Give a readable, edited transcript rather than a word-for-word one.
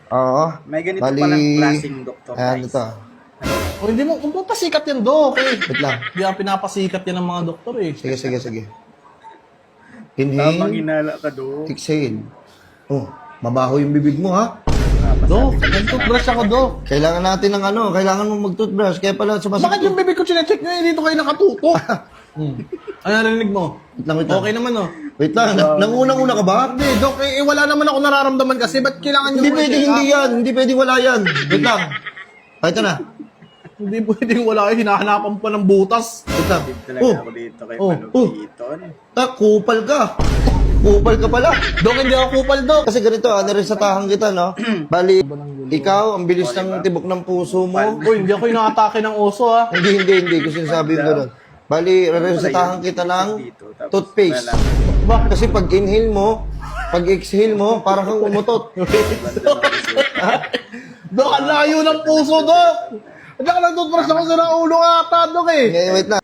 Oo. May ganito Bali, palang klaseng doktor, ano guys. to? O hindi mo, kung pasikat yan, Dok. Eh. Wait lang. Hindi ang pinapasikat yan ng mga doktor eh. Sige. Tamang Inhale, hinala ka, Dok. exhale. Oh, mabaho yung bibig mo, ha? Dok, nag-toothbrush ako, Dok. Kailangan natin ng ano, kailangan mo mag-toothbrush. Kaya pala Bakit yung bibig ko chinecheck nyo eh? Dito kayo nakatutok. Ano narinig mo? Wait lang. Okay naman, oh. Wait lang, nangunang-una ka ba? Hindi, Dok, eh, wala naman ako nararamdaman kasi. Ba't kailangan nyo Hindi ko pwede, i-check hindi up? yan. Hindi pwede, wala yan. Wait lang. Ito na. Hindi pwedeng wala kayo. Hinahanapan pa ng butas. Wait lang. Talaga ako dito kay Manukiton. Kupal ka. Kupal ka pala. Dok, hindi ako kupal, Dok. Kasi ganito, narisatahan kita, no? Bali, ikaw, ang bilis ng tibok ng puso mo. Uy, hindi ako inaatake ng oso, ha. Hindi. Kasi sinasabi ko doon. Bali, narisatahan kita ng toothpaste. Bakit? Kasi pag inhale mo, pag exhale mo, parang kang umutot. Dok, ang layo ng puso, Dok. Hindi ka nag-toothbrush ako sa ulo ata, Dok, eh. Wait lang.